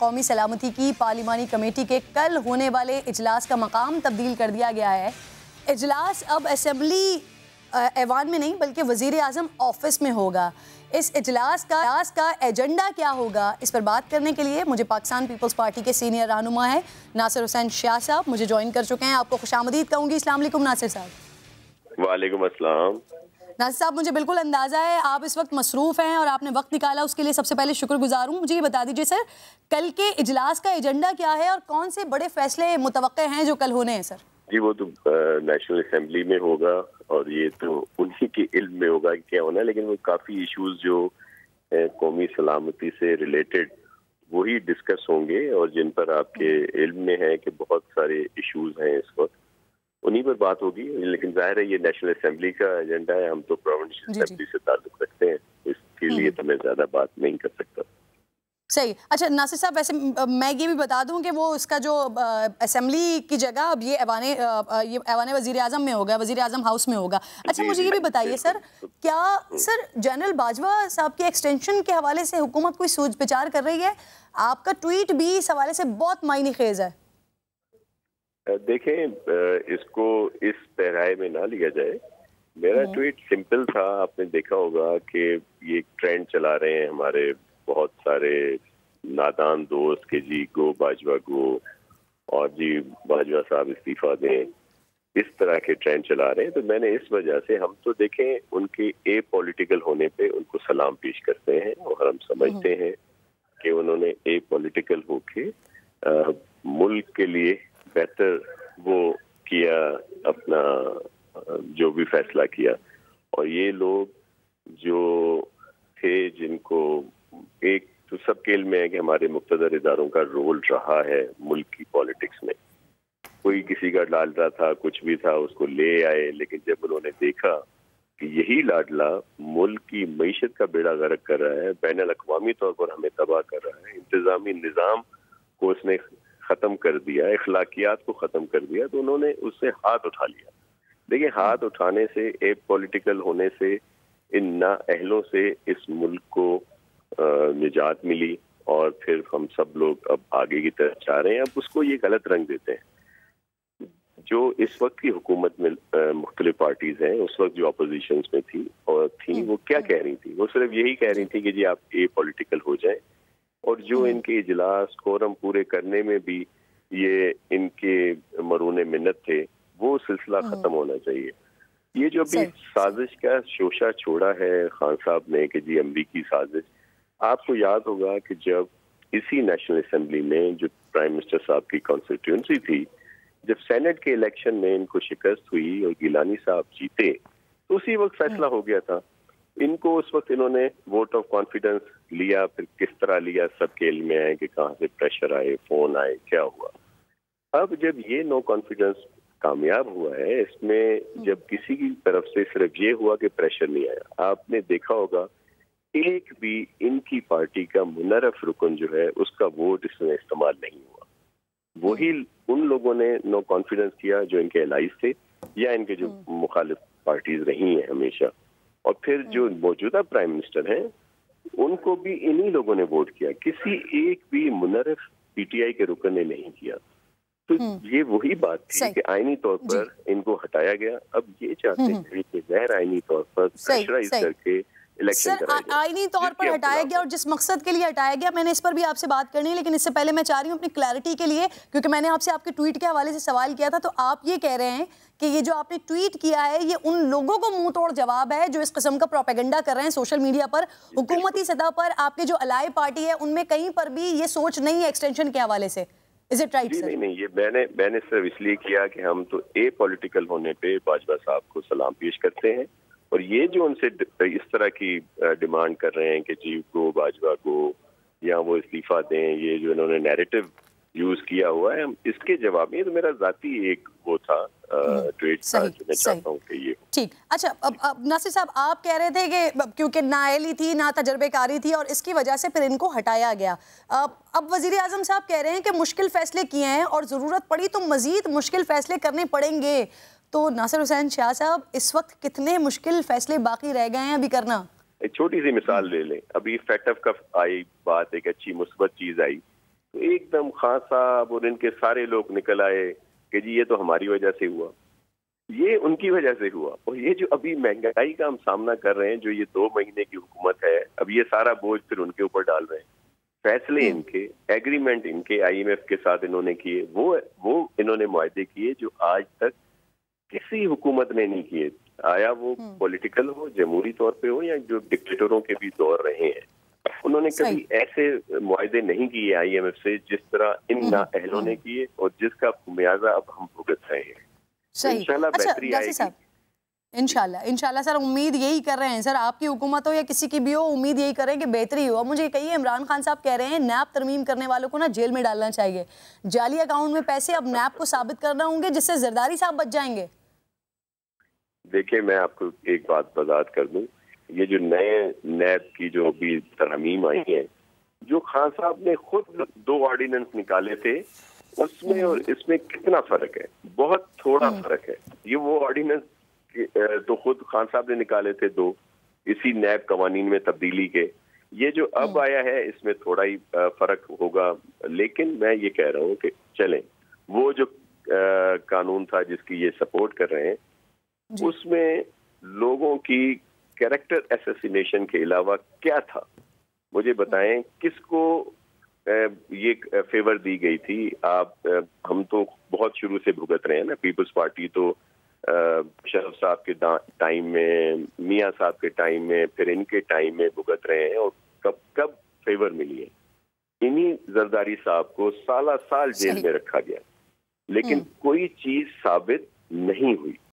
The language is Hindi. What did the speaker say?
कौमी सलामती की पार्लिमानी कमेटी के कल होने वाले इजलास का मकाम तब्दील कर दिया गया है। इजलास अब असेंबली ऐवान में नहीं बल्कि वज़ीर आज़म ऑफिस में होगा। इस इजलास का एजेंडा क्या होगा, इस पर बात करने के लिए मुझे पाकिस्तान पीपल्स पार्टी के सीनियर रहनुमा है नासिर हुसैन शाह साहब मुझे ज्वाइन कर चुके हैं। आपको खुशामदीद कहूँगी। अस्सलाम वालेकुम नासिर साहब। वालेकुम अस्सलाम। नासिर साहब, मुझे बिल्कुल अंदाज़ा है आप इस वक्त मसरूफ़ हैं और आपने वक्त निकाला, उसके लिए सबसे पहले शुक्रगुजार हूँ। मुझे ये बता दीजिए सर, कल के इजलास का एजेंडा क्या है और कौन से बड़े फैसले मुतवक्के हैं जो कल होने हैं सर? जी, वो तो नेशनल असेंबली में होगा और ये तो उन्हीं के इल्म में होगा कि क्या होना है, लेकिन वो काफ़ी इश्यूज जो कौमी सलामती से रिलेटेड वही डिस्कस होंगे और जिन पर आपके इल्म में है कि बहुत सारे इश्यूज हैं इस वक्त, उन्हीं पर बात होगी। लेकिन जाहिर है ये नेशनल असेंबली का एजेंडा है, हम तो प्रोविंशियल असेंबली से ताल्लुक रखते हैं, इसके लिए तो मैं ज़्यादा बात नहीं कर सकता। सही। अच्छा नासिर साहब, वैसे मैं ये भी बता दूं कि वो इसका जो असेंबली की जगह अब ये ऐवान वज़ीर आज़म में होगा, वज़ीर आज़म हाउस में होगा। अच्छा मुझे ये भी बताइए सर, क्या सर जनरल बाजवा साहब के एक्सटेंशन के हवाले से हुकूमत कोई सोच विचार कर रही है? आपका ट्वीट भी इस हवाले से बहुत मायने खेज है। देखें, इसको इस पैराए में ना लिया जाए। मेरा ट्वीट सिंपल था। आपने देखा होगा कि ये ट्रेंड चला रहे हैं हमारे बहुत सारे नादान दोस्त के जी गो बाजवा गो और जी बाजवा साहब इस्तीफा दें, इस तरह के ट्रेंड चला रहे हैं। तो मैंने इस वजह से, हम तो देखें उनके ए पॉलिटिकल होने पे उनको सलाम पेश करते हैं और हम समझते हैं कि उन्होंने ए पॉलिटिकल होके मुल्क के लिए बेहतर वो किया, अपना जो भी फैसला किया। और ये लोग जो थे जिनको एक तो सबके इल्म में है कि हमारे मुक़्तदर इदारों का रोल रहा है मुल्क की पॉलिटिक्स में। कोई किसी का लाडला था, कुछ भी था, उसको ले आए, लेकिन जब उन्होंने देखा कि यही लाडला मुल्क की मईशत का बेड़ा गर्क कर रहा है, बैनुल अक़वामी तौर पर हमें तबाह कर रहा है, इंतज़ामी निज़ाम को उसने ख़त्म कर दिया, अखलाकियात को ख़त्म कर दिया, तो उन्होंने उससे हाथ उठा लिया। देखिए, हाथ उठाने से, एक पॉलिटिकल होने से, इन नाअहलों से इस मुल्क को निजात मिली और फिर हम सब लोग अब आगे की तरफ जा रहे हैं। अब उसको ये गलत रंग देते हैं। जो इस वक्त की हुकूमत में मुख्तलिफ पार्टीज हैं, उस वक्त जो अपोजिशन में थी वो क्या कह रही थी? वो सिर्फ यही कह रही थी कि जी आप ए पॉलिटिकल हो जाए, और जो इनके इजलास कोरम पूरे करने में भी ये इनके मरून मिन्नत थे, वो सिलसिला खत्म होना चाहिए। ये जो अभी साजिश का शोशा छोड़ा है खान साहब ने कि जी अमरीकी साजिश, आपको याद होगा कि जब इसी नेशनल असेंबली में जो प्राइम मिनिस्टर साहब की कॉन्स्टिट्यूंसी थी, जब सेनेट के इलेक्शन में इनको शिकस्त हुई और गिलानी साहब जीते, तो उसी वक्त फैसला हो गया था। इनको उस वक्त इन्होंने वोट ऑफ कॉन्फिडेंस लिया, फिर किस तरह लिया सबके इल्म में है कि कहाँ से प्रेशर आए, फोन आए, क्या हुआ। अब जब ये नो कॉन्फिडेंस कामयाब हुआ है, इसमें जब किसी की तरफ से सिर्फ ये हुआ कि प्रेशर नहीं आया, आपने देखा होगा एक भी इनकी पार्टी का मुनर्रफ रुकन जो है उसका वोट इसमें इस्तेमाल नहीं हुआ। वही उन लोगों ने नो कॉन्फिडेंस किया जो इनके एलाइज थे या इनके जो मुखालिफ पार्टीज रही हैं हमेशा, और फिर जो मौजूदा प्राइम मिनिस्टर हैं उनको भी इन्हीं लोगों ने वोट किया। किसी एक भी मुनर्रफ पीटीआई के रुकन ने नहीं किया। तो ये वही बात थी कि आईनी तौर पर इनको हटाया गया। अब ये चाहते हैं कि गैर आईनी तौर पर प्रेशराइज करके इलेक्शन सर आईनी तौर पर हटाया गया, और जिस मकसद के लिए हटाया गया, मैंने इस पर भी आपसे बात करनी है, लेकिन इससे पहले मैं चाह रही हूँ अपनी क्लैरिटी के लिए, क्योंकि मैंने आपसे आपके ट्वीट के हवाले से सवाल किया था, तो आप ये कह रहे हैं कि ये जो आपने ट्वीट किया है ये उन लोगों को मुंह तोड़ जवाब है जो इस किस्म का प्रोपेगेंडा कर रहे हैं सोशल मीडिया पर। हुकूमती सतह पर आपके जो अलाई पार्टी है उनमें कहीं पर भी ये सोच नहीं है एक्सटेंशन के हवाले से। Is it right sir? नहीं, ये मैंने सिर्फ इसलिए किया कि हम तो ए पॉलिटिकल होने पे बाजवा साहब को सलाम पेश करते हैं, और ये जो उनसे इस तरह की डिमांड कर रहे हैं कि जी गो बाजवा गो या वो इस्तीफा दें, ये जो इन्होंने नैरेटिव यूज किया हुआ है, इसके जवाब में, तो मेरा जाती एक वो था ट्वीट था जो मैं चाहता हूँ कि ये ठीक। अच्छा, अब नासिर साहब आप कह रहे थे कि क्योंकि नाअहली थी, ना तजर्बेकारी थी, और इसकी वजह से फिर इनको हटाया गया। अब वज़ीर आज़म साहब कह रहे हैं कि मुश्किल फैसले किए हैं और ज़रूरत पड़ी तो मज़ीद मुश्किल फैसले करने पड़ेंगे। तो नासिर हुसैन शाह साहब, इस वक्त कितने मुश्किल फैसले बाकी रह गए हैं अभी करना? एक छोटी सी मिसाल ले लें। अभी फैक्ट ऑफ कफ आई बात, एक अच्छी मुस्बत चीज आई तो एकदम खान साहब और इनके सारे लोग निकल आए कि जी ये तो हमारी वजह से हुआ, ये उनकी वजह से हुआ। और ये जो अभी महंगाई का हम सामना कर रहे हैं, जो ये 2 महीने की हुकूमत है, अब ये सारा बोझ फिर उनके ऊपर डाल रहे हैं। फैसले इनके, एग्रीमेंट इनके आईएमएफ के साथ इन्होंने किए, वो इन्होंने मुआहदे किए जो आज तक किसी हुकूमत ने नहीं किए, आया वो पॉलिटिकल हो, जमहूरी तौर पे हो, या जो डिक्टेटरों के भी दौर रहे हैं। उन्होंने कभी ऐसे मुआहदे नहीं किए आईएमएफ से जिस तरह इन नाअहलों ने किए, और जिसका खुमियाजा अब हम भुगत रहे हैं। इंशाल्लाह बेहतरी आएगी। इंशाल्लाह सर, उम्मीद यही कर रहे हैं सर, आपकी हुकूमत हो या किसी की भी हो, उम्मीद यही कर रहे हैं कि बेहतरी हो। मुझे कहिए, इमरान खान साहब कह रहे हैं नैब तरमीम करने वालों को ना जेल में डालना चाहिए, जाली अकाउंट में पैसे अब नैब को साबित करना होंगे, जिससे जरदारी साहब बच जाएंगे। देखिए, मैं आपको एक बात वजाहत कर दूं, ये जो नए नैब की जो भी तरमीम आई है, जो खान साहब ने खुद 2 ऑर्डिनेंस निकाले थे, उसमें और इसमें कितना फर्क है? बहुत थोड़ा फर्क है। ये वो ऑर्डिनेंस तो खुद खान साहब ने निकाले थे 2, इसी नैब कवानीन में तब्दीली के। ये जो अब आया है इसमें थोड़ा ही फर्क होगा, लेकिन मैं ये कह रहा हूँ कि चलें, वो जो कानून था जिसकी ये सपोर्ट कर रहे हैं, उसमें लोगों की कैरेक्टर असैसिनेशन के अलावा क्या था? मुझे बताएं, किसको ये फेवर दी गई थी? हम तो बहुत शुरू से भुगत रहे हैं ना। पीपल्स पार्टी तो शरीफ साहब के टाइम में, मियां साहब के टाइम में, फिर इनके टाइम में भुगत रहे हैं, और कब कब फेवर मिली है? इन्हीं जरदारी साहब को साल जेल में रखा गया, लेकिन कोई चीज साबित नहीं हुई।